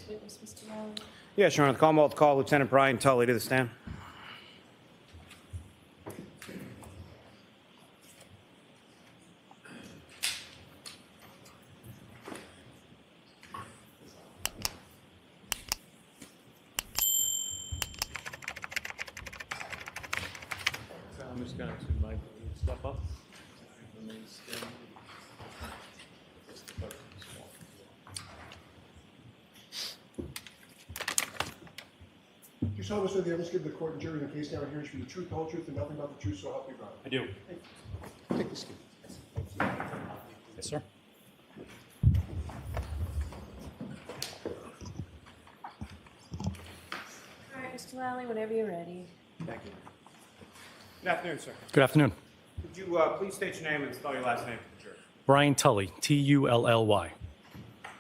first witness, Mr. Rowley. Yes, Your Honor. The Commonwealth call Lieutenant Brian Tully to the stand. I'm just going to step up. Do you solemnly swear the evidence given to the court and jury in the case now hearing from the truth, the whole truth, and nothing but the truth, so help you God? I do. Take this. Yes, sir. All right, Mr. Rowley, whenever you're ready. Thank you. Good afternoon, sir. Good afternoon. Could you please state your name and spell your last name for the jury? Brian Tully, T-U-L-L-Y,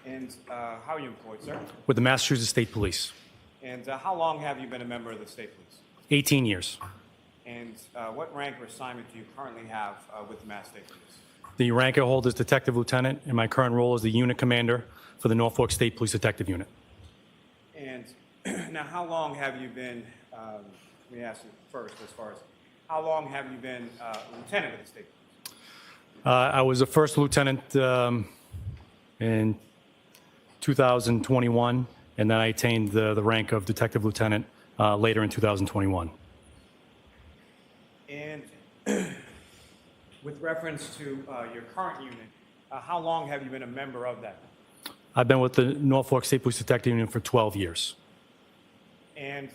And how are you employed, sir? with the Massachusetts State Police. And how long have you been a member of the State Police? 18 years. And what rank or assignment do you currently have with the Mass State Police? The rank I hold is Detective Lieutenant, and my current role is the Unit Commander for the Norfolk State Police Detective Unit. And now, how long have you been, let me ask you first, as far as, how long have you been lieutenant of the State Police? I was a first lieutenant in 2021, and then I attained the rank of Detective Lieutenant later in 2021. And with reference to your current unit, how long have you been a member of that? I've been with the Norfolk State Police Detective Unit for 12 years. And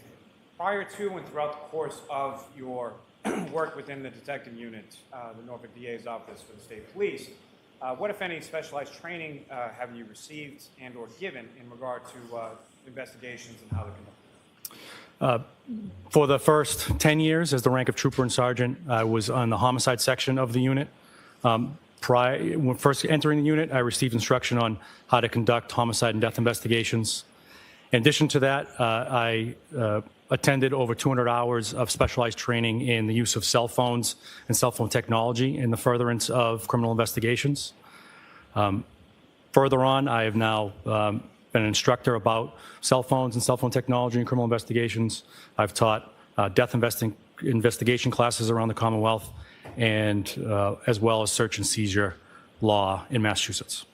prior to and throughout the course of your work within the detective unit, the Norfolk DA's office for the state police, what, if any, specialized training have you received and or given in regard to investigations and how they're conducted? For the first 10 years as the rank of trooper and sergeant, I was on the homicide section of the unit. When first entering the unit, I received instruction on how to conduct homicide and death investigations. In addition to that, I attended over 200 hours of specialized training in the use of cell phones and cell phone technology in the furtherance of criminal investigations. Further on, I have now been an instructor about cell phones and cell phone technology in criminal investigations. I've taught death investigation classes around the Commonwealth, and as well as search and seizure law in Massachusetts.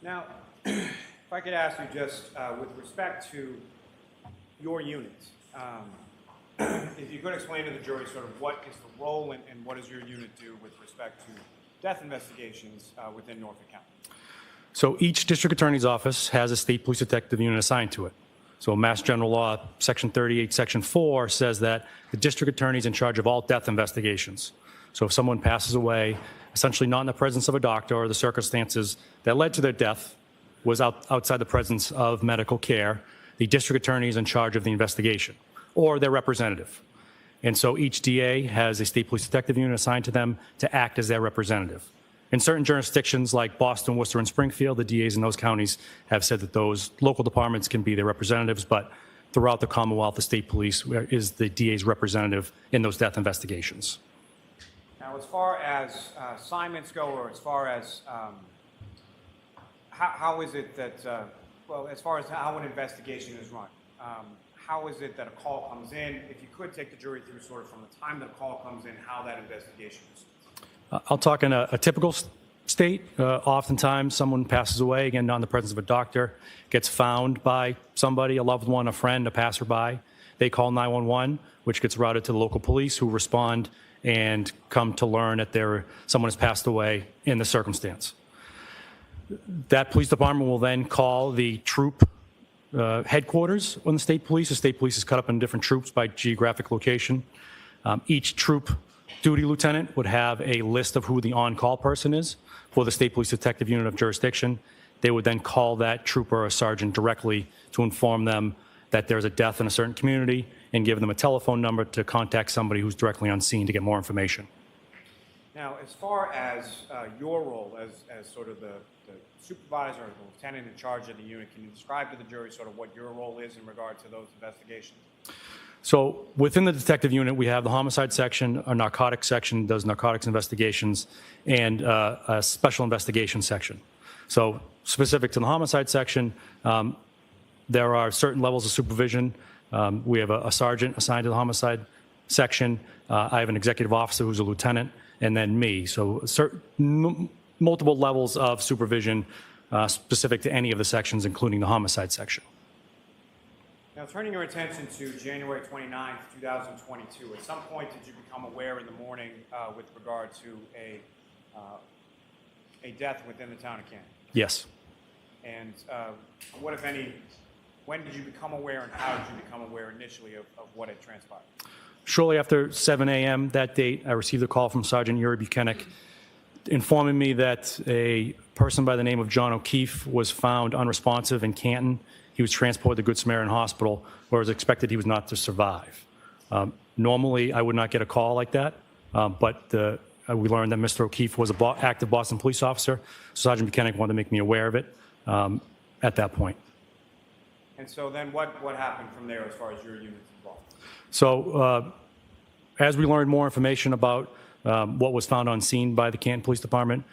Now, if I could ask you just with respect to your unit, if you could explain to the jury sort of what is the role and what does your unit do with respect to death investigations within Norfolk County? So each district attorney's office has a state police detective unit assigned to it. So Mass General Law, Section 38, Section 4 says that the district attorney is in charge of all death investigations. So if someone passes away, essentially not in the presence of a doctor, or the circumstances that led to their death was outside the presence of medical care, the district attorney is in charge of the investigation, or their representative. And so each DA has a state police detective unit assigned to them to act as their representative. In certain jurisdictions like Boston, Worcester, and Springfield, the DAs in those counties have said that those local departments can be their representatives, but throughout the Commonwealth, the state police is the DA's representative in those death investigations. Now, as far as assignments go, or as far as how is it that, well, as far as how an investigation is run, how is it that a call comes in? If you could take the jury through sort of from the time that a call comes in, how that investigation is. I'll talk in a typical state. Oftentimes, someone passes away, again, not in the presence of a doctor, gets found by somebody, a loved one, a friend, a passerby. They call 911, which gets routed to the local police, who respond and come to learn that someone has passed away in the circumstance. That police department will then call the troop headquarters on the state police. The state police is cut up into different troops by geographic location. Each troop duty lieutenant would have a list of who the on-call person is for the state police detective unit of jurisdiction. They would then call that trooper or sergeant directly to inform them that there's a death in a certain community and give them a telephone number to contact somebody who's directly on scene to get more information. Now, as far as your role as sort of the supervisor or the lieutenant in charge of the unit, can you describe to the jury sort of what your role is in regard to those investigations? So within the detective unit, we have the homicide section, a narcotics section does narcotics investigations, and a special investigation section. So specific to the homicide section, there are certain levels of supervision. We have a sergeant assigned to the homicide section. I have an executive officer who's a lieutenant, and then me. So multiple levels of supervision specific to any of the sections, including the homicide section. Now, turning your attention to January 29th, 2022, at some point did you become aware in the morning with regard to a death within the town of Canton? Yes. And what, if any, when did you become aware and how did you become aware initially of what had transpired? Shortly after 7 a.m. that date, I received a call from Sergeant Yuri Buchanan informing me that a person by the name of John O'Keefe was found unresponsive in Canton. He was transported to Good Samaritan Hospital, where it was expected he was not to survive. Normally, I would not get a call like that, but we learned that Mr. O'Keefe was an active Boston police officer. Sergeant Buchanan wanted to make me aware of it at that point. And so then what happened from there as far as your unit's involved? So as we learned more information about what was found on scene by the Canton Police Department,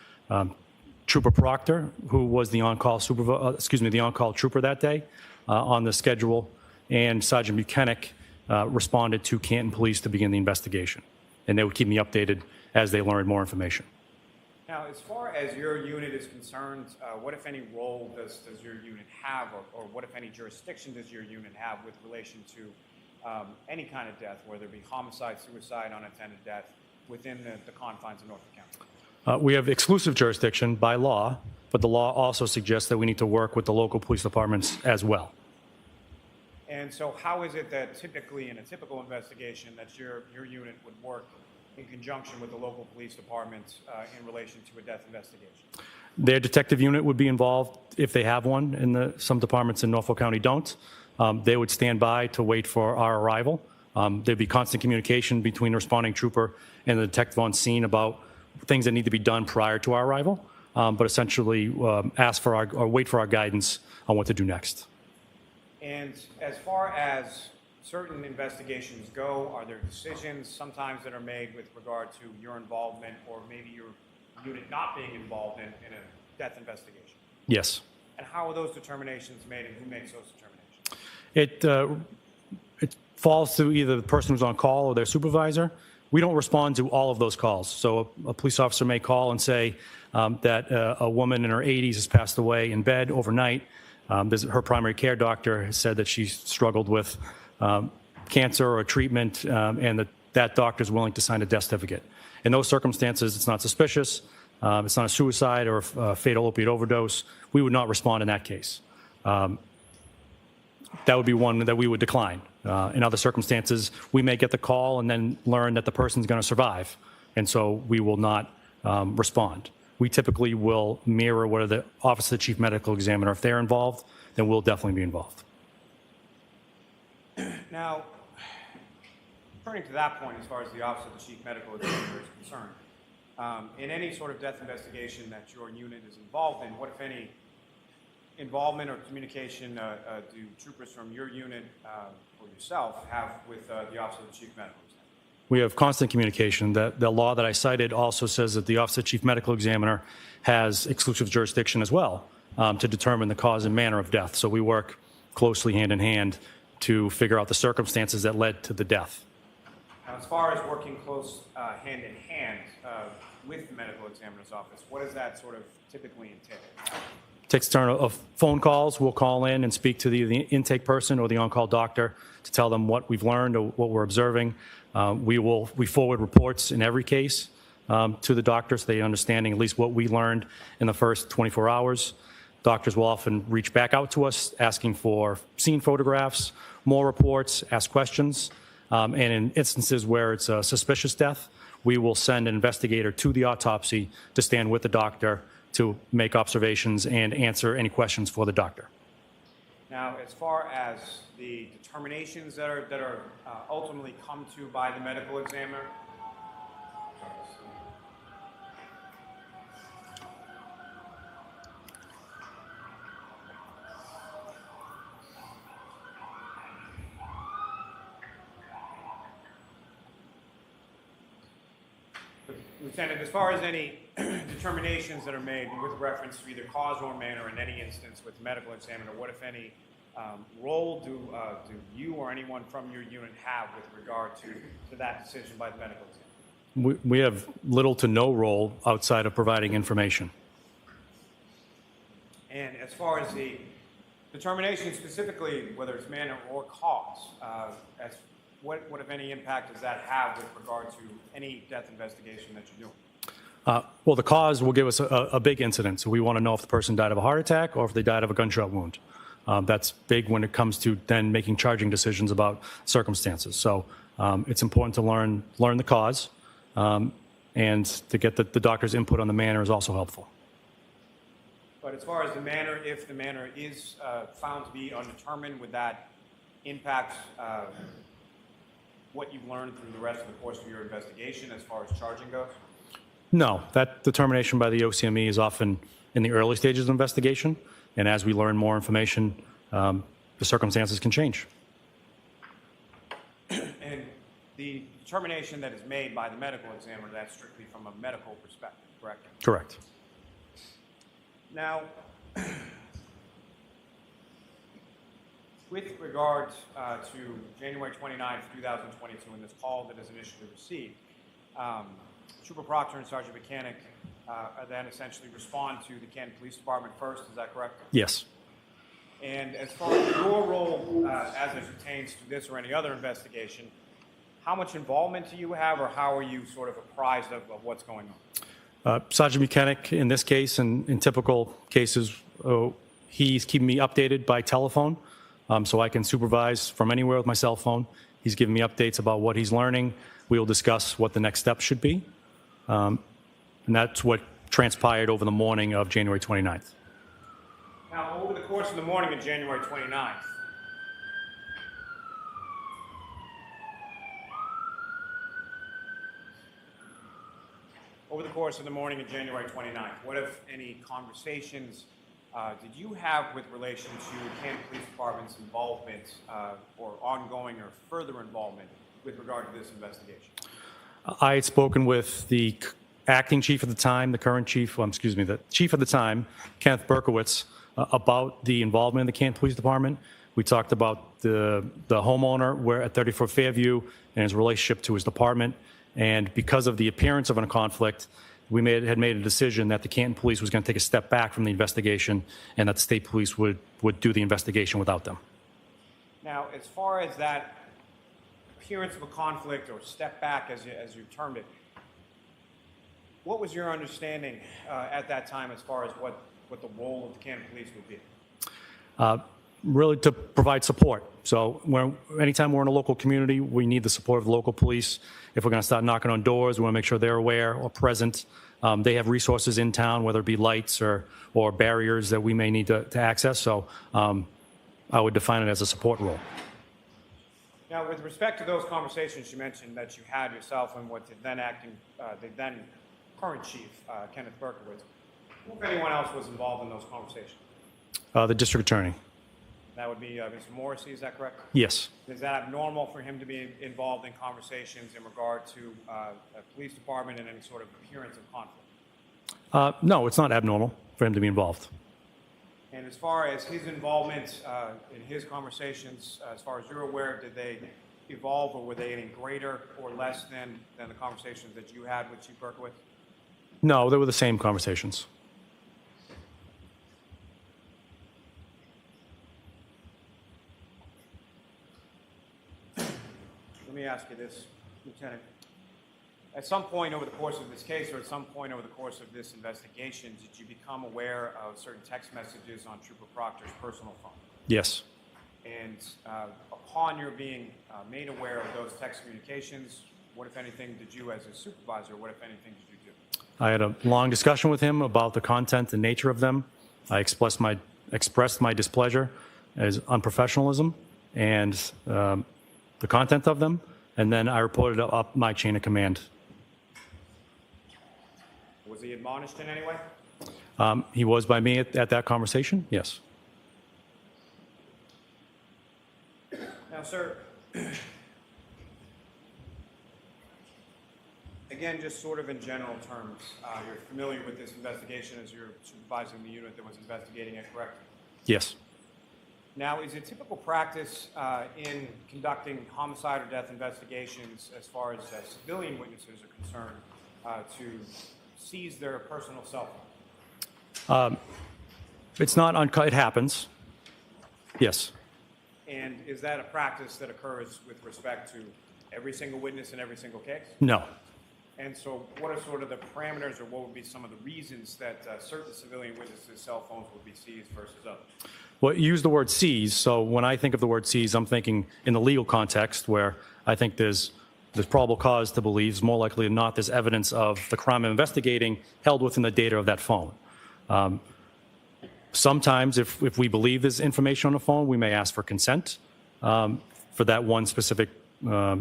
Trooper Proctor, who was the on-call the on-call trooper that day on the schedule, and Sergeant Buchanan responded to Canton Police to begin the investigation. And they would keep me updated as they learned more information. Now, as far as your unit is concerned, what, if any, role does your unit have, or what, if any, jurisdiction does your unit have with relation to any kind of death, whether it be homicide, suicide, unattended death, within the confines of Norfolk County? We have exclusive jurisdiction by law, but the law also suggests that we need to work with the local police departments as well. And so how is it that typically in a typical investigation that your unit would work in conjunction with the local police department in relation to a death investigation? Their detective unit would be involved if they have one, and some departments in Norfolk County don't. They would stand by to wait for our arrival. There'd be constant communication between the responding trooper and the detective on scene about things that need to be done prior to our arrival, but essentially wait for our guidance on what to do next. And as far as certain investigations go, are there decisions sometimes that are made with regard to your involvement or maybe your unit not being involved in a death investigation? Yes. And how are those determinations made and who makes those determinations? It falls to either the person who's on call or their supervisor. We don't respond to all of those calls. So a police officer may call and say that a woman in her 80s has passed away in bed overnight. Her primary care doctor has said that she's struggled with cancer or treatment, and that doctor is willing to sign a death certificate. In those circumstances, it's not suspicious, it's not a suicide or a fatal opiate overdose. We would not respond in that case. That would be one that we would decline. In other circumstances, we may get the call and then learn that the person's going to survive, and so we will not respond. We typically will mirror what the Office of the Chief Medical Examiner. If they're involved, then we'll definitely be involved. Now, turning to that point, as far as the Office of the Chief Medical Examiner is concerned, in any sort of death investigation that your unit is involved in, what, if any, involvement or communication do troopers from your unit or yourself have with the Office of the Chief Medical Examiner? We have constant communication. The law that I cited also says that the Office of the Chief Medical Examiner has exclusive jurisdiction as well to determine the cause and manner of death. So we work closely hand in hand to figure out the circumstances that led to the death. Now, as far as working close hand in hand with the medical examiner's office, what does that sort of typically entail? Takes a turn of phone calls. We'll call in and speak to the intake person or the on-call doctor to tell them what we've learned or what we're observing. We forward reports in every case to the doctor so they understanding at least what we learned in the first 24 hours. Doctors will often reach back out to us asking for scene photographs, more reports, ask questions. And in instances where it's a suspicious death, we will send an investigator to the autopsy to stand with the doctor to make observations and answer any questions for the doctor. Now, as far as the determinations that are ultimately come to by the medical examiner, Lieutenant, as far as any determinations that are made with reference to either cause or manner in any instance with the medical examiner, what, if any, role do you or anyone from your unit have with regard to that decision by the medical examiner? We have little to no role outside of providing information. And as far as the determination specifically, whether it's manner or cause, what, if any, impact does that have with regard to any death investigation that you're doing? Well, the cause will give us a big incident. So we want to know if the person died of a heart attack or if they died of a gunshot wound. That's big when it comes to then making charging decisions about circumstances. So it's important to learn the cause, and to get the doctor's input on the manner is also helpful. But as far as the manner, if the manner is found to be undetermined, would that impact what you've learned through the rest of the course of your investigation as far as charging goes? No, that determination by the OCME is often in the early stages of investigation, and as we learn more information, the circumstances can change. And the determination that is made by the medical examiner, that's strictly from a medical perspective, correct? Correct. Now, with regard to January 29th, 2022, and this call that is initially received, Trooper Proctor and Sergeant Mechanic then essentially respond to the Canton Police Department first, is that correct? Yes. And as far as your role as it pertains to this or any other investigation, how much involvement do you have, or how are you sort of apprised of what's going on? Sergeant Mechanic, in this case and in typical cases, he's keeping me updated by telephone, so I can supervise from anywhere with my cell phone. He's giving me updates about what he's learning. We will discuss what the next steps should be. And that's what transpired over the morning of January 29th. Now, over the course of the morning of January 29th, what, if any, conversations did you have with relation to Canton Police Department's involvement or ongoing or further involvement with regard to this investigation? I had spoken with the acting chief at the time, the current chief, the chief at the time, Kenneth Berkowitz, about the involvement in the Canton Police Department. We talked about the homeowner at 34 Fairview and his relationship to his department. And because of the appearance of a conflict, we had made a decision that the Canton Police was going to take a step back from the investigation, and that the state police would do the investigation without them. Now, as far as that appearance of a conflict or step back, as you termed it, what was your understanding at that time as far as what the role of the Canton Police would be? Really to provide support. So anytime we're in a local community, we need the support of the local police. If we're going to start knocking on doors, we want to make sure they're aware or present. They have resources in town, whether it be lights or barriers that we may need to access. So I would define it as a support role. Now, with respect to those conversations you mentioned that you had yourself and what the then current chief, Kenneth Berkowitz, who, if anyone else, was involved in those conversations? The district attorney. That would be Mr. Morrissey, is that correct? Yes. Is that abnormal for him to be involved in conversations in regard to a police department and any sort of appearance of conflict? No, it's not abnormal for him to be involved. And as far as his involvement in his conversations, as far as you're aware, did they evolve, or were they any greater or less than the conversations that you had with Chief Berkowitz? No, they were the same conversations. Let me ask you this, Lieutenant. At some point over the course of this case, or at some point over the course of this investigation, did you become aware of certain text messages on Trooper Proctor's personal phone? Yes. And upon your being made aware of those text communications, what, if anything, did you as a supervisor, what, if anything, did you do? I had a long discussion with him about the content and nature of them. I expressed my displeasure as unprofessionalism and the content of them, and then I reported up my chain of command. Was he admonished in any way? He was by me at that conversation, yes. Now, sir, again, just sort of in general terms, you're familiar with this investigation as you're supervising the unit that was investigating it, correct? Yes. Now, is it typical practice in conducting homicide or death investigations as far as civilian witnesses are concerned to seize their personal cell phone? It's not uncut. It happens. Yes. And is that a practice that occurs with respect to every single witness in every single case? No. And so what are sort of the parameters or what would be some of the reasons that certain civilian witnesses' cell phones would be seized versus others? Well, you use the word seize. So when I think of the word seize, I'm thinking in the legal context where I think there's probable cause to believe, is more likely than not, there's evidence of the crime I'm investigating held within the data of that phone. Sometimes if we believe there's information on the phone, we may ask for consent for that one specific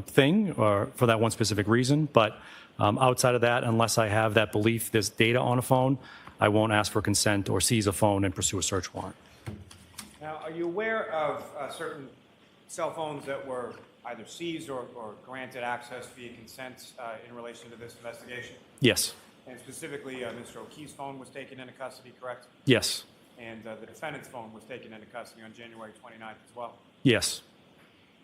thing or for that one specific reason. But outside of that, unless I have that belief there's data on a phone, I won't ask for consent or seize a phone and pursue a search warrant. Now, are you aware of certain cell phones that were either seized or granted access via consent in relation to this investigation? Yes. And specifically, Mr. O'Keefe's phone was taken into custody, correct? Yes. And the defendant's phone was taken into custody on January 29th as well? Yes.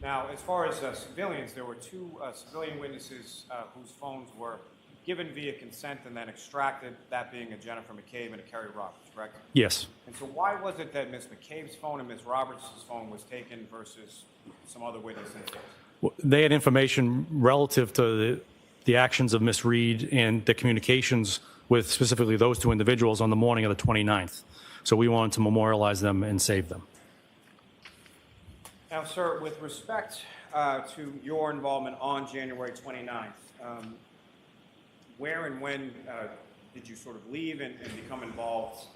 Now, as far as civilians, there were two civilian witnesses whose phones were given via consent and then extracted, that being a Jennifer McCabe and a Kerry Roberts, correct? Yes. And so why was it that Ms. McCabe's phone and Ms. Roberts' phone was taken versus some other witness in the case? Well, they had information relative to the actions of Ms. Reed and the communications with specifically those two individuals on the morning of the 29th. So we wanted to memorialize them and save them. Now, sir, with respect to your involvement on January 29th, where and when did you sort of leave and become involved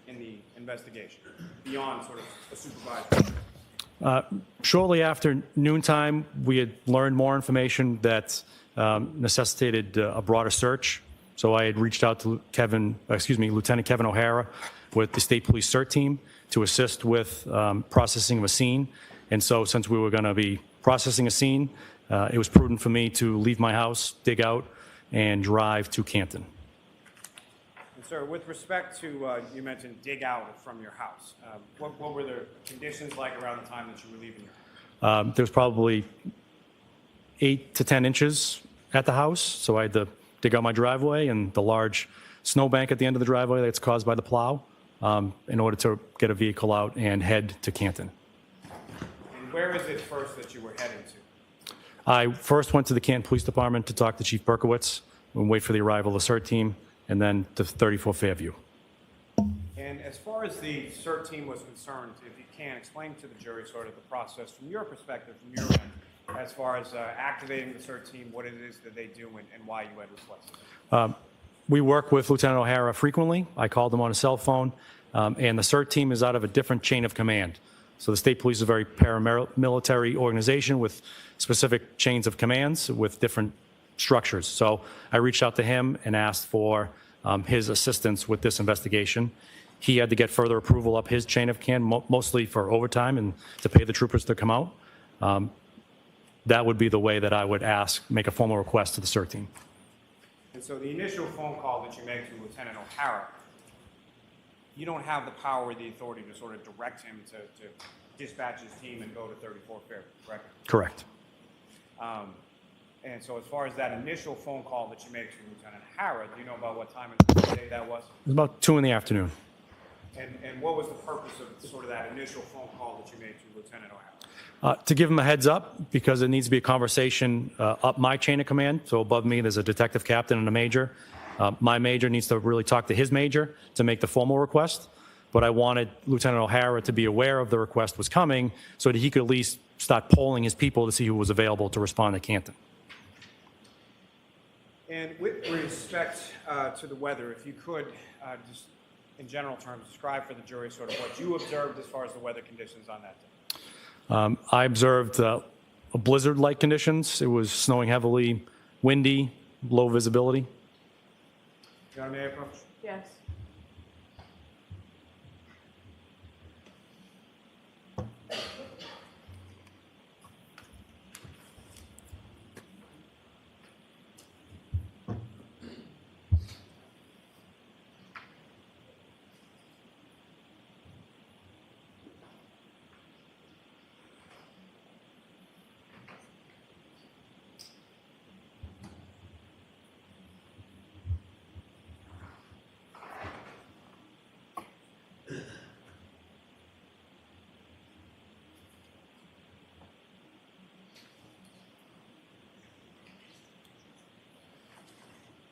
in the investigation beyond sort of a supervisor? Shortly after noontime, we had learned more information that necessitated a broader search. So I had reached out to Lieutenant Kevin O'Hara with the State Police CERT team to assist with processing of a scene. And so since we were going to be processing a scene, it was prudent for me to leave my house, dig out, and drive to Canton. And sir, with respect to, you mentioned dig out from your house. What were the conditions like around the time that you were leaving your house? There was probably 8 to 10 inches at the house, so I had to dig out my driveway and the large snowbank at the end of the driveway that's caused by the plow in order to get a vehicle out and head to Canton. And where is it first that you were heading to? I first went to the Canton Police Department to talk to Chief Berkowitz and wait for the arrival of the CERT team, and then to 34 Fairview. And as far as the CERT team was concerned, if you can, explain to the jury sort of the process from your perspective, from your end, as far as activating the CERT team, what it is that they do and why you had requested. We work with Lieutenant O'Hara frequently. I called him on a cell phone, and the CERT team is out of a different chain of command. So the State Police is a very paramilitary organization with specific chains of commands with different structures. So I reached out to him and asked for his assistance with this investigation. He had to get further approval up his chain of command, mostly for overtime and to pay the troopers to come out. That would be the way that I would make a formal request to the CERT team. And so the initial phone call that you make to Lieutenant O'Hara, you don't have the power or the authority to sort of direct him to dispatch his team and go to 34 Fairview, correct? Correct. And so as far as that initial phone call that you made to Lieutenant O'Hara, do you know about what time of the day that was? It was about 2 in the afternoon. And what was the purpose of sort of that initial phone call that you made to Lieutenant O'Hara? To give him a heads up, because it needs to be a conversation up my chain of command. So above me, there's a detective captain and a major. My major needs to really talk to his major to make the formal request. But I wanted Lieutenant O'Hara to be aware of the request was coming so that he could at least start polling his people to see who was available to respond to Canton. And with respect to the weather, if you could just in general terms describe for the jury sort of what you observed as far as the weather conditions on that day. I observed blizzard-like conditions. It was snowing heavily, windy, low visibility. Your Honor, may I approach? Yes.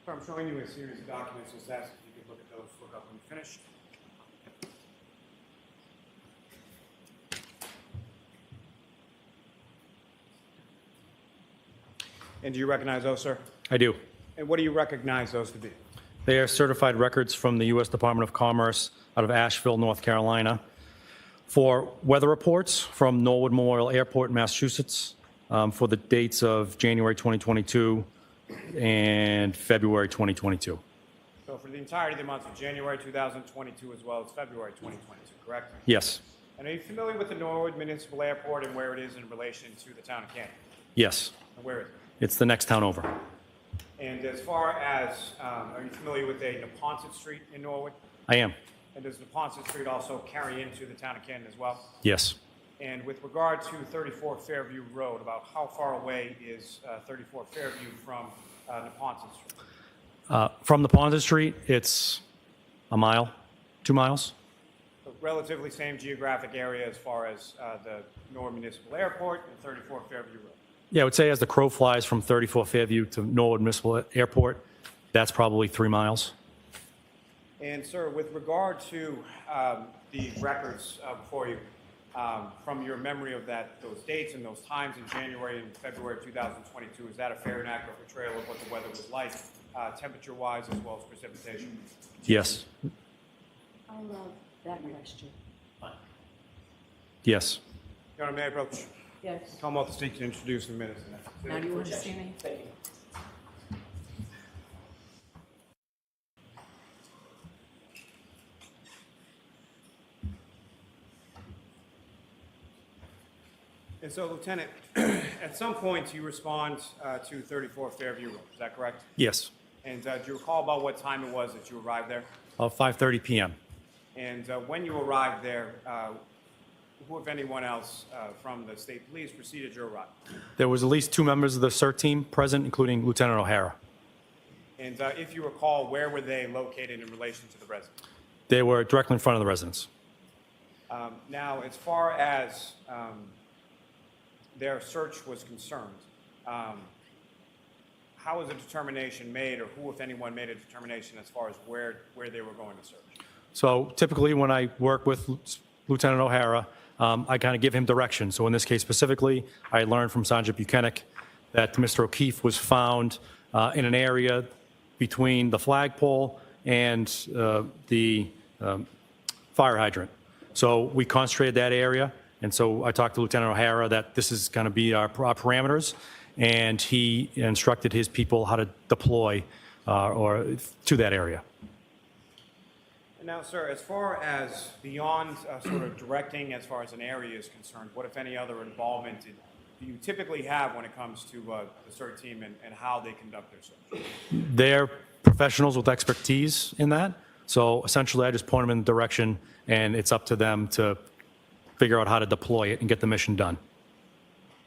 So I'm showing you a series of documents. Just ask if you could look at those, look up when you finish. And do you recognize those, sir? I do. And what do you recognize those to be? They are certified records from the U.S. Department of Commerce out of Asheville, North Carolina, for weather reports from Norwood Memorial Airport in Massachusetts for the dates of January 2022 and February 2022. So for the entirety of the months of January 2022 as well as February 2022, correct? Yes. And are you familiar with the Norwood Municipal Airport and where it is in relation to the town of Canton? Yes. And where is it? It's the next town over. And as far as, are you familiar with a Neponset Street in Norwood? I am. And does Neponset Street also carry into the town of Canton as well? Yes. And with regard to 34 Fairview Road, about how far away is 34 Fairview from Neponset Street? From the Ponza Street, it's a mile, 2 miles. So relatively same geographic area as far as the Norwood Municipal Airport and 34 Fairview Road. Yeah, I would say as the crow flies from 34 Fairview to Norwood Municipal Airport, that's probably 3 miles. And sir, with regard to the records before you, from your memory of those dates and those times in January and February of 2022, is that a fair and accurate portrayal of what the weather was like, temperature-wise as well as precipitation? Yes. I'll love that question. Yes. Your Honor, may I approach? Yes. Come off the stage and introduce the minutes. Now do you want to see me? And so, Lieutenant, at some point you respond to 34 Fairview Road, is that correct? Yes. And do you recall about what time it was that you arrived there? 5:30 p.m. And when you arrived there, who, if anyone else, from the state police preceded your arrival? There was at least 2 members of the CERT team present, including Lieutenant O'Hara. And if you recall, where were they located in relation to the residence? They were directly in front of the residence. Now, as far as their search was concerned, how was a determination made, or who, if anyone, made a determination as far as where they were going to search? So typically when I work with Lieutenant O'Hara, I kind of give him direction. So in this case specifically, I learned from Sergeant Buchanan that Mr. O'Keefe was found in an area between the flagpole and the fire hydrant. So we concentrated that area, and so I talked to Lieutenant O'Hara that this is going to be our parameters, and he instructed his people how to deploy or to that area. And now, sir, as far as beyond sort of directing as far as an area is concerned, what, if any, other involvement do you typically have when it comes to the CERT team and how they conduct their search? They're professionals with expertise in that. So essentially, I just point them in the direction, and it's up to them to figure out how to deploy it and get the mission done.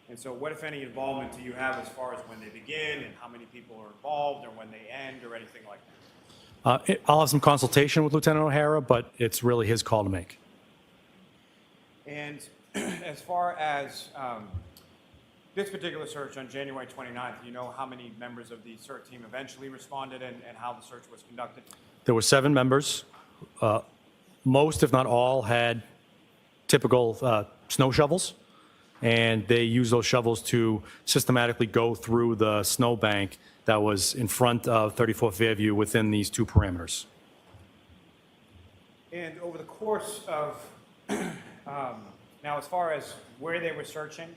And so what, if any, involvement do you have as far as when they begin and how many people are involved or when they end or anything like that? I'll have some consultation with Lieutenant O'Hara, but it's really his call to make. And as far as this particular search on January 29th, do you know how many members of the CERT team eventually responded and how the search was conducted? There were 7 members. Most, if not all, had typical snow shovels, and they used those shovels to systematically go through the snowbank that was in front of 34 Fairview within these 2 parameters. And over the course of, now as far as where they were searching,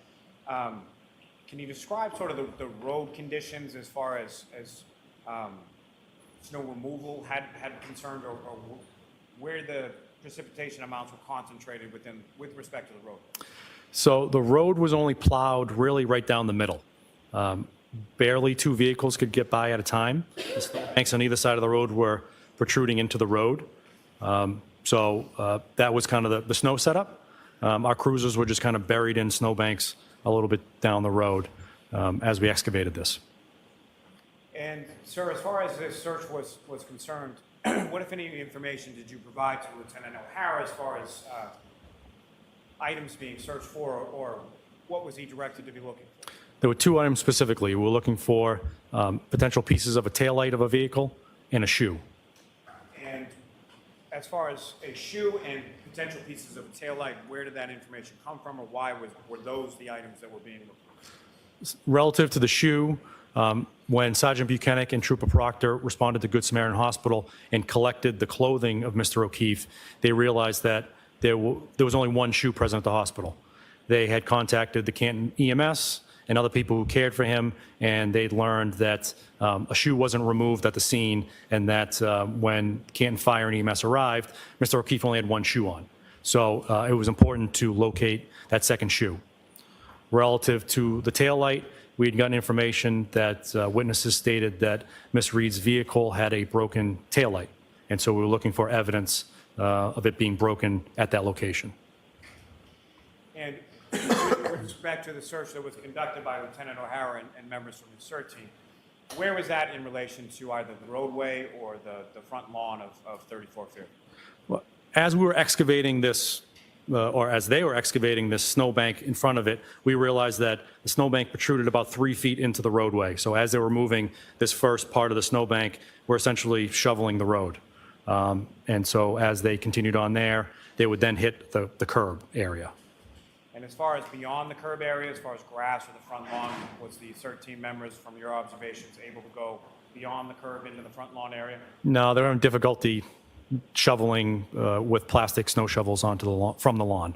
can you describe sort of the road conditions as far as snow removal had concerned, or where the precipitation amounts were concentrated with respect to the road? So the road was only plowed really right down the middle. Barely 2 vehicles could get by at a time. The snowbanks on either side of the road were protruding into the road. So that was kind of the snow setup. Our cruisers were just kind of buried in snowbanks a little bit down the road as we excavated this. And sir, as far as this search was concerned, what, if any, information did you provide to Lieutenant O'Hara as far as items being searched for, or what was he directed to be looking for? There were two items specifically. We were looking for potential pieces of a taillight of a vehicle and a shoe. And as far as a shoe and potential pieces of a taillight, where did that information come from, or why were those the items that were being removed? Relative to the shoe, when Sergeant Buchanan and Trooper Proctor responded to Good Samaritan Hospital and collected the clothing of Mr. O'Keefe, they realized that there was only one shoe present at the hospital. They had contacted the Canton EMS and other people who cared for him, and they'd learned that a shoe wasn't removed at the scene, and that when Canton Fire and EMS arrived, Mr. O'Keefe only had one shoe on. So it was important to locate that second shoe. Relative to the taillight, we had gotten information that witnesses stated that Miss Reed's vehicle had a broken taillight, and so we were looking for evidence of it being broken at that location. And with respect to the search that was conducted by Lieutenant O'Hara and members from the CERT team, where was that in relation to either the roadway or the front lawn of 34 Fairview? Well, as we were excavating this, or as they were excavating this snowbank in front of it, we realized that the snowbank protruded about 3 feet into the roadway. So as they were moving this first part of the snowbank, we're essentially shoveling the road. And so as they continued on there, they would then hit the curb area. And as far as beyond the curb area, as far as grass or the front lawn, was the CERT team members, from your observations, able to go beyond the curb into the front lawn area? No, they're having difficulty shoveling with plastic snow shovels onto the lawn, from the lawn.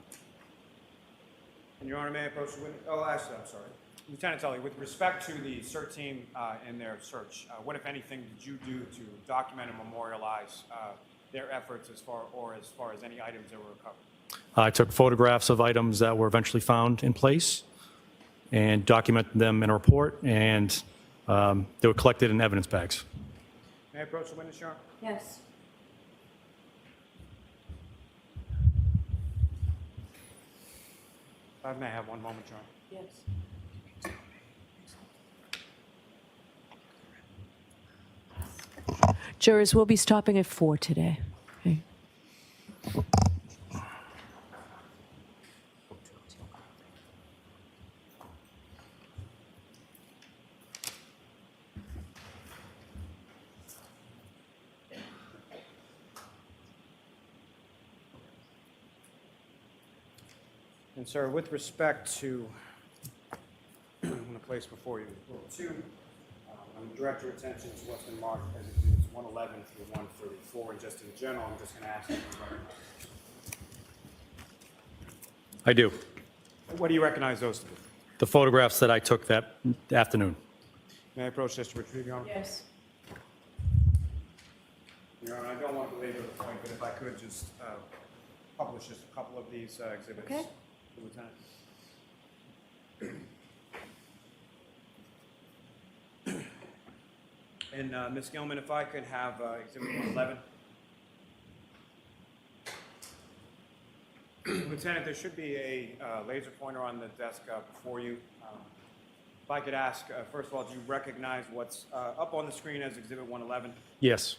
And Your Honor, may I approach the witness? Oh, actually, I'm sorry. Lieutenant Tully, with respect to the CERT team and their search, what, if anything, did you do to document and memorialize their efforts as far as any items that were recovered? I took photographs of items that were eventually found in place and documented them in a report, and they were collected in evidence bags. May I approach the witness, Your Honor? Yes. I may have one moment, Your Honor. Yes. Jurors, we'll be stopping at 4 today. Okay. And sir, with respect to, I'm going to place before you Rule 2, I'm going to direct your attention to what's been marked as exhibits 111 through 134, and just in general, I'm just going to ask you to recognize. I do. What do you recognize those to be? The photographs that I took that afternoon. May I approach this to retrieve, Your Honor? Yes. Your Honor, I don't want to belabor the point, but if I could just publish just a couple of these exhibits. Okay. Lieutenant. And Ms. Gilman, if I could have exhibit 111. Lieutenant, there should be a laser pointer on the desk before you. If I could ask, first of all, do you recognize what's up on the screen as exhibit 111? Yes.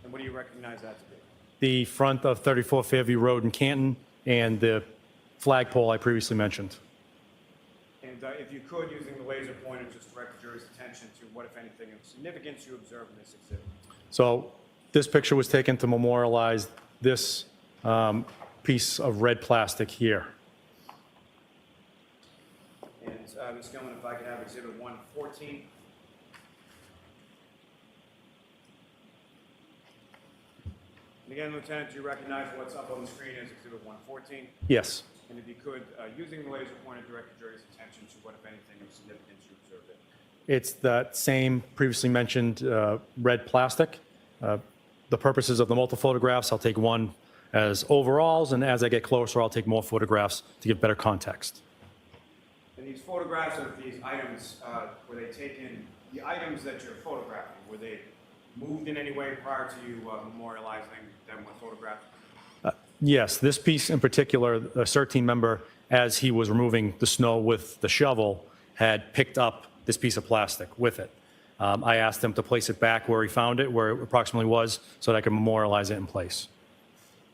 And what do you recognize that to be? The front of 34 Fairview Road in Canton and the flagpole I previously mentioned. And if you could, using the laser pointer, just direct the jury's attention to what, if anything, of significance you observed in this exhibit. So this picture was taken to memorialize this piece of red plastic here. And Ms. Gilman, if I could have exhibit 114. And again, Lieutenant, do you recognize what's up on the screen as exhibit 114? Yes. And if you could, using the laser pointer, direct the jury's attention to what, if anything, of significance you observed there. It's that same previously mentioned red plastic. The purposes of the multiple photographs, I'll take one as overalls, and as I get closer, I'll take more photographs to give better context. And these photographs of these items, were they taken, the items that you're photographing, were they moved in any way prior to you memorializing them with photographs? Yes, this piece in particular, a CERT team member, as he was removing the snow with the shovel, had picked up this piece of plastic with it. I asked him to place it back where he found it, where it approximately was, so that I could memorialize it in place.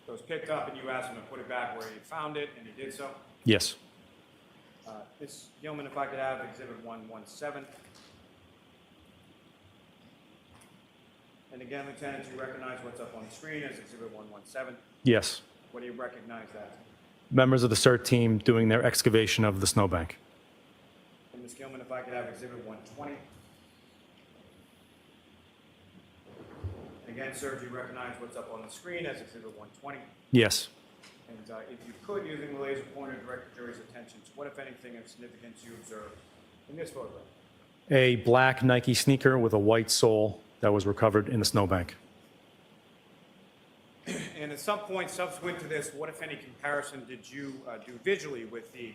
So it was picked up and you asked him to put it back where he found it, and he did so? Yes. Ms. Gilman, if I could have Exhibit 117. And again, Lieutenant, you recognize what's up on the screen as Exhibit 117. Yes. What do you recognize that? Members of the CERT team doing their excavation of the snowbank. And Ms. Gilman, if I could have Exhibit 120. And again, sir, do you recognize what's up on the screen as Exhibit 120? Yes. And if you could, using the laser pointer, direct the jury's attention to what, if anything, of significance you observed in this photograph. A black Nike sneaker with a white sole that was recovered in the snowbank. And at some point subsequent to this, what, if any, comparison did you do visually with the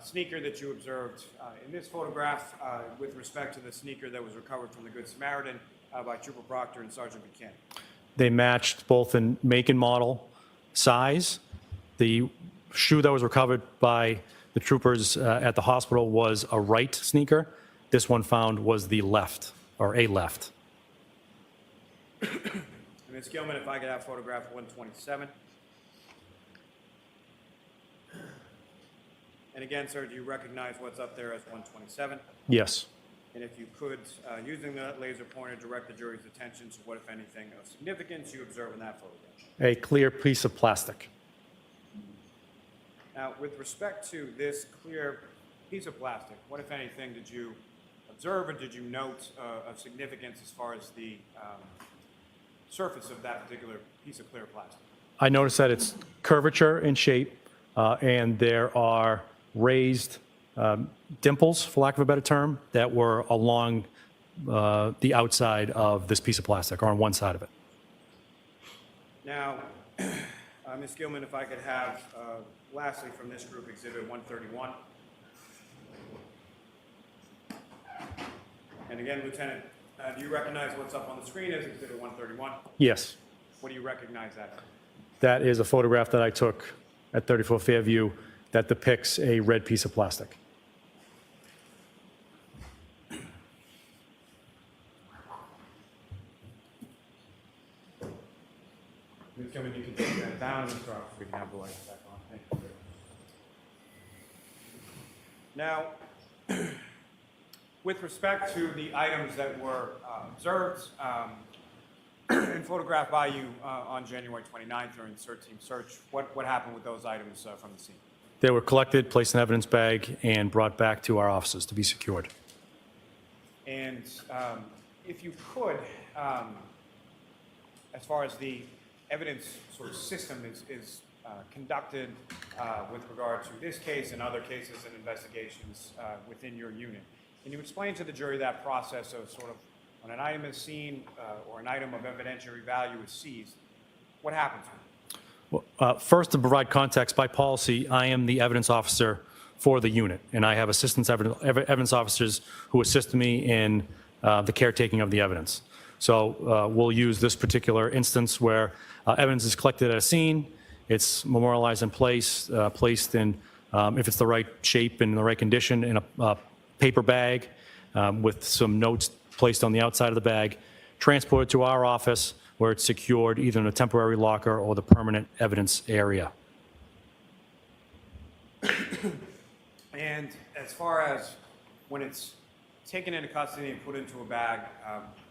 sneaker that you observed in this photograph with respect to the sneaker that was recovered from the Good Samaritan by Trooper Proctor and Sergeant Buchanan? They matched both in make and model, size. The shoe that was recovered by the troopers at the hospital was a right sneaker. This one found was the left, or a left. Ms. Gilman, if I could have photograph 127. And again, sir, do you recognize what's up there as 127? Yes. And if you could, using the laser pointer, direct the jury's attention to what, if anything, of significance you observe in that photograph. A clear piece of plastic. Now, with respect to this clear piece of plastic, what, if anything, did you observe or did you note of significance as far as the surface of that particular piece of clear plastic? I noticed that it's curvature in shape, and there are raised dimples, for lack of a better term, that were along the outside of this piece of plastic, or on one side of it. Now, Ms. Gilman, if I could have, lastly from this group, Exhibit 131. And again, Lieutenant, do you recognize what's up on the screen as Exhibit 131? Yes. What do you recognize that? That is a photograph that I took at 34 Fairview that depicts a red piece of plastic. Ms. Gilman, you can take that down, Mr. Officer, we can have the lights back on. Thank you. Now, with respect to the items that were observed and photographed by you on January 29th during the CERT team search, what happened with those items from the scene? They were collected, placed in an evidence bag, and brought back to our offices to be secured. And if you could, as far as the evidence sort of system is conducted with regard to this case and other cases and investigations within your unit, can you explain to the jury that process of sort of when an item is seen or an item of evidentiary value is seized, what happens? Well, first, to provide context, by policy, I am the evidence officer for the unit, and I have assistant evidence officers who assist me in the caretaking of the evidence. So we'll use this particular instance where evidence is collected at a scene, it's memorialized in place, placed in, if it's the right shape and the right condition, in a paper bag with some notes placed on the outside of the bag, transported to our office where it's secured either in a temporary locker or the permanent evidence area. And as far as when it's taken into custody and put into a bag,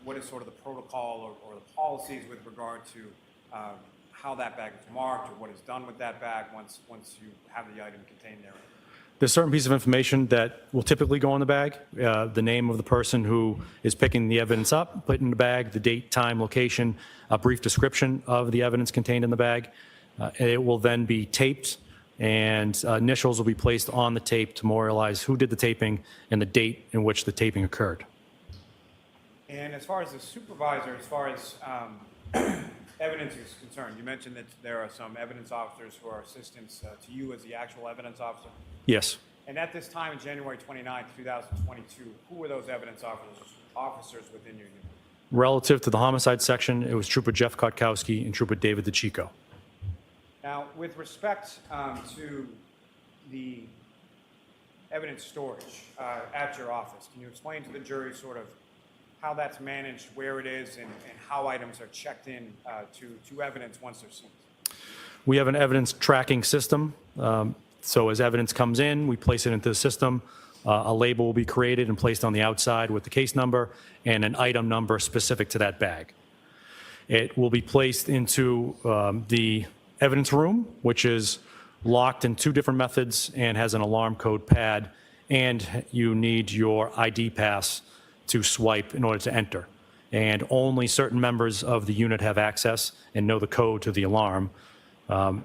what is sort of the protocol or the policies with regard to how that bag is marked or what is done with that bag once you have the item contained there? There's certain piece of information that will typically go in the bag, the name of the person who is picking the evidence up, put in the bag, the date, time, location, a brief description of the evidence contained in the bag. It will then be taped, and initials will be placed on the tape to memorialize who did the taping and the date in which the taping occurred. And as far as the supervisor, as far as evidence is concerned, you mentioned that there are some evidence officers who are assistants to you as the actual evidence officer. Yes. And at this time, in January 29th, 2022, who were those evidence officers within your unit? Relative to the homicide section, it was Trooper Jeff Kotkowski and Trooper David DeChico. Now, with respect to the evidence storage at your office, can you explain to the jury sort of how that's managed, where it is, and how items are checked in to evidence once they're seized? We have an evidence tracking system So as evidence comes in, we place it into the system. A label will be created and placed on the outside with the case number and an item number specific to that bag. It will be placed into the evidence room, which is locked in 2 different methods and has an alarm code pad, and you need your ID pass to swipe in order to enter. And only certain members of the unit have access and know the code to the alarm,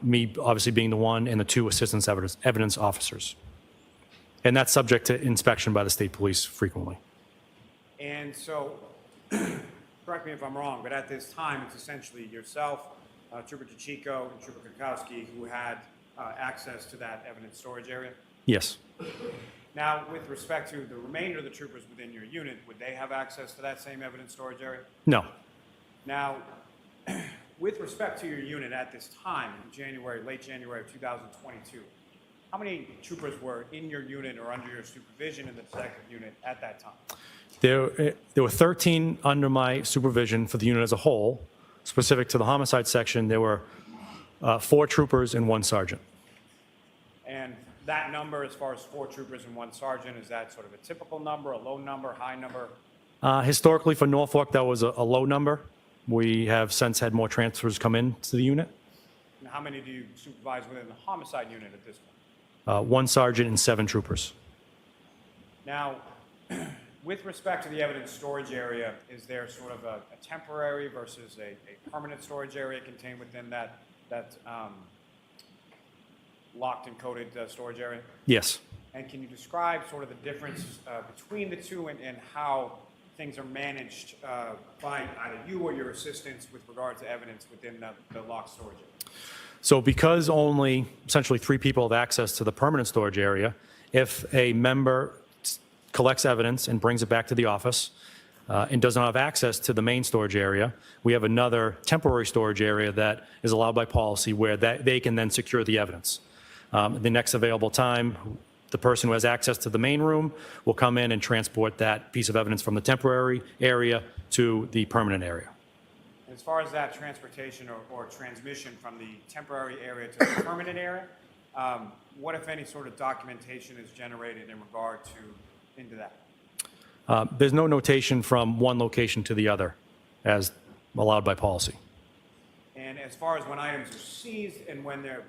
me obviously being the one and the 2 assistant evidence officers. And that's subject to inspection by the state police frequently. And so, correct me if I'm wrong, but at this time, it's essentially yourself, Trooper DeChico, and Trooper Kukowski, who had access to that evidence storage area? Yes. Now, with respect to the remainder of the troopers within your unit, would they have access to that same evidence storage area? No. Now, with respect to your unit at this time, in late January of 2022, how many troopers were in your unit or under your supervision in the detective unit at that time? There were 13 under my supervision for the unit as a whole. Specific to the homicide section, there were 4 troopers and 1 sergeant. And that number, as far as 4 troopers and 1 sergeant, is that sort of a typical number, a low number, high number? Historically, for Norfolk, that was a low number. We have since had more transfers come in to the unit. And how many do you supervise within the homicide unit at this point? 1 sergeant and 7 troopers. Now, with respect to the evidence storage area, is there sort of a temporary versus a permanent storage area contained within that locked and coded storage area? Yes. And can you describe sort of the difference between the 2 and how things are managed by either you or your assistants with regard to evidence within the locked storage area? So because only essentially 3 people have access to the permanent storage area, if a member collects evidence and brings it back to the office and does not have access to the main storage area, we have another temporary storage area that is allowed by policy where they can then secure the evidence. The next available time, the person who has access to the main room will come in and transport that piece of evidence from the temporary area to the permanent area. As far as that transportation or transmission from the temporary area to the permanent area, what, if any, sort of documentation is generated in regard into that? There's no notation from one location to the other as allowed by policy. And as far as when items are seized and when their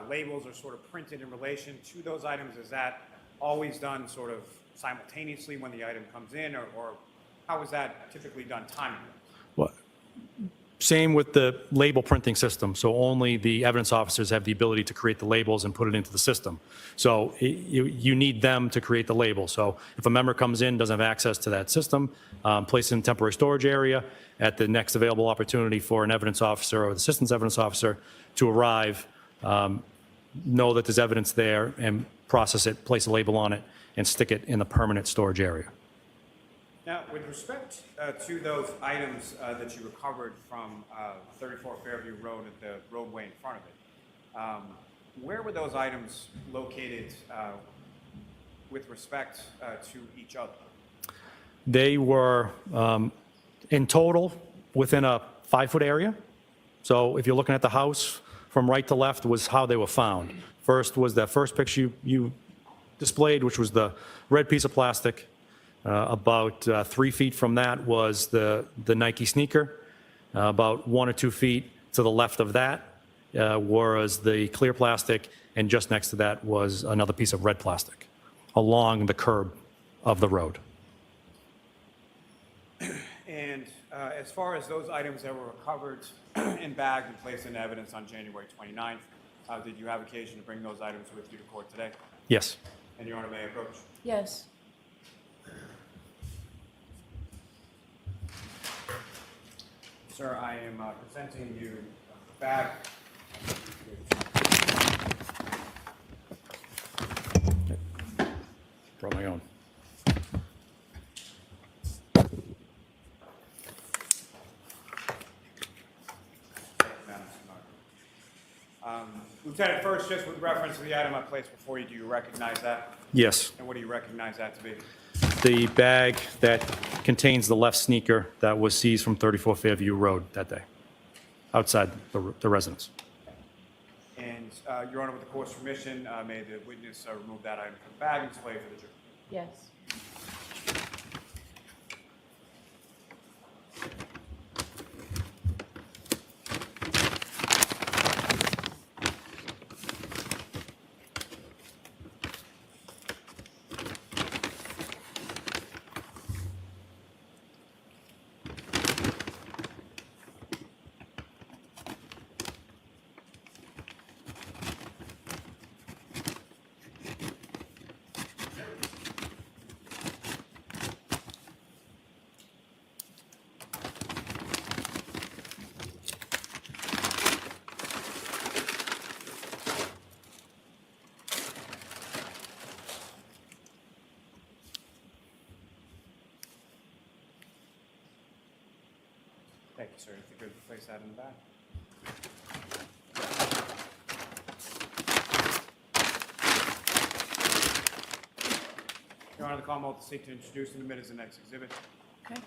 labels are sort of printed in relation to those items, is that always done sort of simultaneously when the item comes in, or how is that typically done timely? Well, same with the label printing system. So only the evidence officers have the ability to create the labels and put it into the system. So you need them to create the label. So if a member comes in, doesn't have access to that system, place it in temporary storage area at the next available opportunity for an evidence officer or the assistant evidence officer to arrive, know that there's evidence there and process it, place a label on it, and stick it in the permanent storage area. Now, with respect to those items that you recovered from 34 Fairview Road at the roadway in front of it, where were those items located with respect to each other? They were, in total, within a 5-foot area. So if you're looking at the house, from right to left was how they were found. First was that first picture you displayed, which was the red piece of plastic. About 3 feet from that was the Nike sneaker. About 1 or 2 feet to the left of that was the clear plastic, and just next to that was another piece of red plastic along the curb of the road. And as far as those items that were recovered and bagged and placed in evidence on January 29th, did you have occasion to bring those items with you to court today? Yes. And Your Honor, may I approach? Yes. Sir, I am presenting you a bag. Brought my own. Lieutenant, first, just with reference to the item I placed before you, do you recognize that? Yes. And what do you recognize that to be? The bag that contains the left sneaker that was seized from 34 Fairview Road that day, outside the residence. And Your Honor, with the court's permission, may the witness remove that item from the bag and display it for the jury. Yes. Thank you, sir. If you could place that in the bag. Your Honor, the Commonwealth will seek to introduce and admit as the next exhibit. Okay.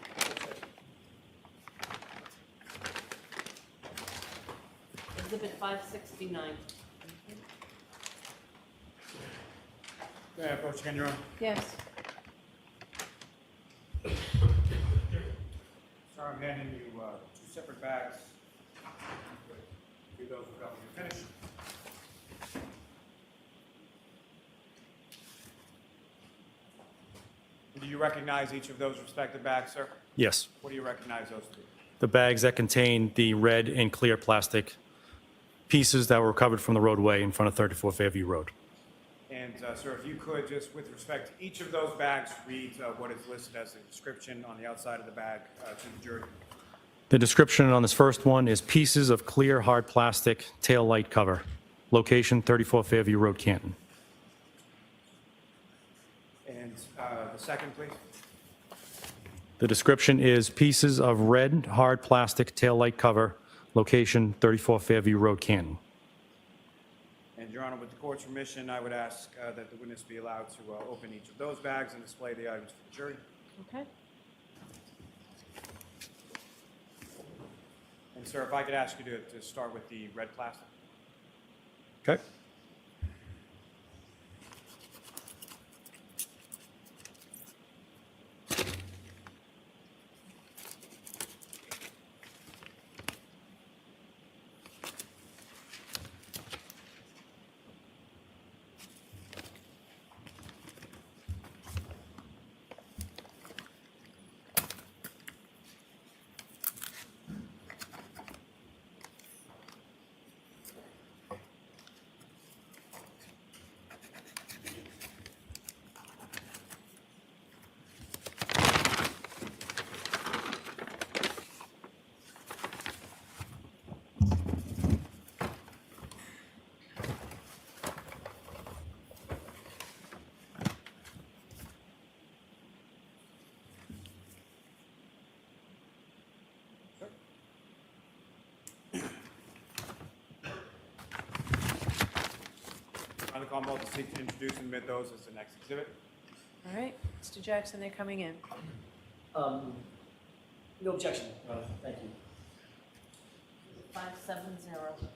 Exhibit 569. May I approach again, Your Honor? Yes. Sir, I'm handing you two separate bags. Do those without you finish. Do you recognize each of those respective bags, sir? Yes. What do you recognize those to be? The bags that contain the red and clear plastic pieces that were recovered from the roadway in front of 34 Fairview Road. And, sir, if you could, just with respect to each of those bags, read what is listed as the description on the outside of the bag to the jury. The description on this first one is pieces of clear hard plastic tail light cover. Location 34 Fairview Road, Canton. And the second, please. The description is pieces of red hard plastic tail light cover. Location 34 Fairview Road, Canton. And, Your Honor, with the court's permission, I would ask that the witness be allowed to open each of those bags and display the items for the jury. Okay. And, sir, if I could ask you to start with the red plastic. Okay. The Commonwealth will seek to introduce and admit those as the next exhibit. All right. Mr. Jackson, they're coming in. No objection, Your Honor. Thank you. 570.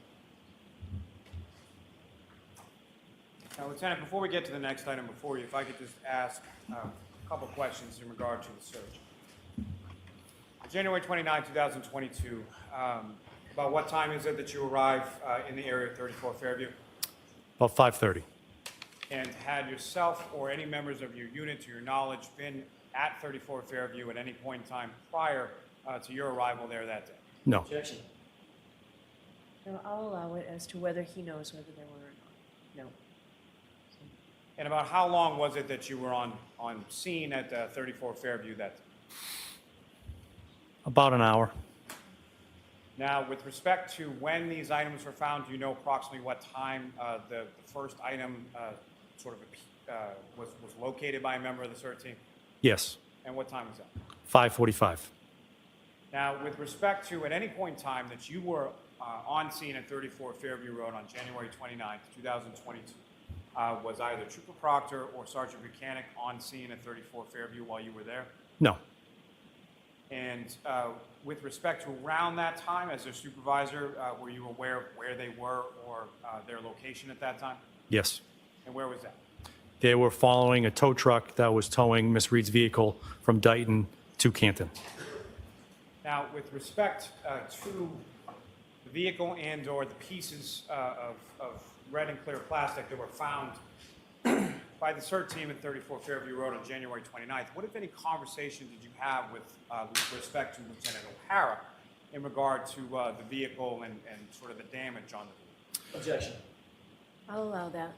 Now, Lieutenant, before we get to the next item before you, if I could just ask a couple questions in regard to the search. January 29, 2022, about what time is it that you arrive in the area of 34 Fairview? About 5:30. And had yourself or any members of your unit, to your knowledge, been at 34 Fairview at any point in time prior to your arrival there that day? No. Objection. No, I'll allow it as to whether he knows whether there were or not. No. And about how long was it that you were on scene at 34 Fairview that day? About an hour. Now, with respect to when these items were found, do you know approximately what time the first item was located by a member of the CERT team? Yes. And what time was that? 5:45. Now, with respect to at any point in time that you were on scene at 34 Fairview Road on January 29th, 2022, was either Trooper Proctor or Sergeant Buchanan on scene at 34 Fairview while you were there? No. And with respect to around that time, as their supervisor, were you aware of where they were or their location at that time? Yes. And where was that? They were following a tow truck that was towing Miss Reed's vehicle from Dighton to Canton. Now, with respect to the vehicle and or the pieces of red and clear plastic that were found by the CERT team at 34 Fairview Road on January 29th, what, if any, conversation did you have with respect to Lieutenant O'Hara in regard to the vehicle and sort of the damage on the vehicle? Objection. I'll allow that.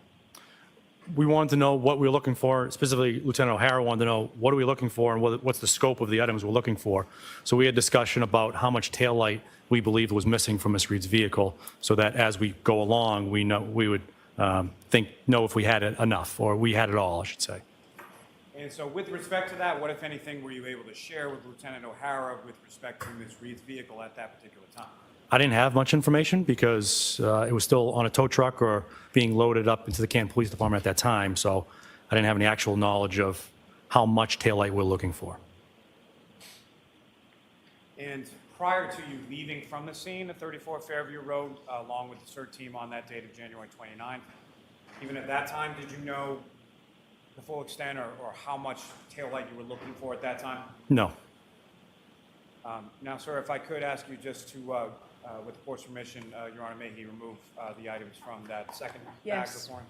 We wanted to know what we were looking for. Specifically, Lieutenant O'Hara wanted to know what are we looking for and what's the scope of the items we're looking for. So we had discussion about how much taillight we believed was missing from Miss Reed's vehicle, so that as we go along, we would know if we had it enough, or we had it all, I should say. And so with respect to that, what, if anything, were you able to share with Lieutenant O'Hara with respect to Ms. Reed's vehicle at that particular time? I didn't have much information because it was still on a tow truck or being loaded up into the Canton Police Department at that time, so I didn't have any actual knowledge of how much taillight we're looking for. And prior to you leaving from the scene at 34 Fairview Road, along with the CERT team on that date of January 29th, even at that time, did you know the full extent or how much taillight you were looking for at that time? No. Now, sir, if I could ask you just to, with the court's permission, Your Honor, may he remove the items from that second bag Yes. before him?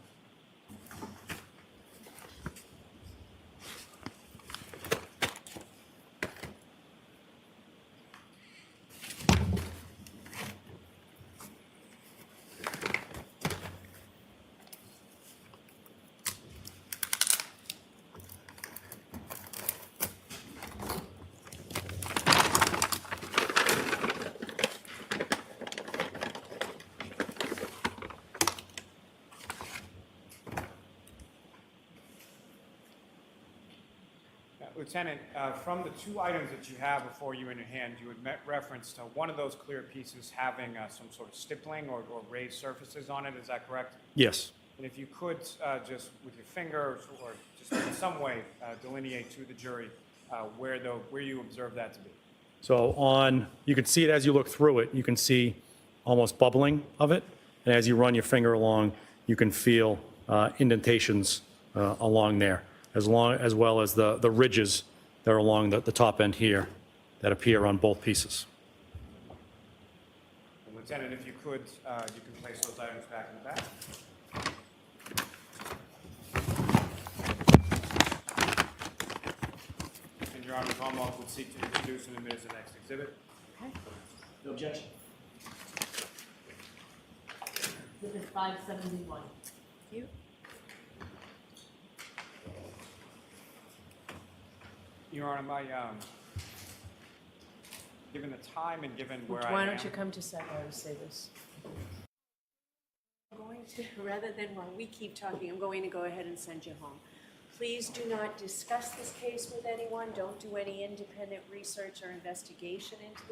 Lieutenant, from the two items that you have before you in your hand, you had met reference to one of those clear pieces having some sort of stippling or raised surfaces on it. Is that correct? Yes. And if you could just with your finger or just in some way delineate to the jury where you observe that to be. So you can see it as you look through it. You can see almost bubbling of it. And as you run your finger along, you can feel indentations along there, as well as the ridges that are along the top end here that appear on both pieces. And Lieutenant, if you could, you can place those items back in the bag. And Your Honor, the Commonwealth would seek to introduce and admit as the next exhibit. No objection. Exhibit 571. You? Your Honor, given the time and given where I am. Why don't you come to side to say this? I'm going to, rather than while we keep talking, I'm going to go ahead and send you home. Please do not discuss this case with anyone. Don't do any independent research or investigation into this.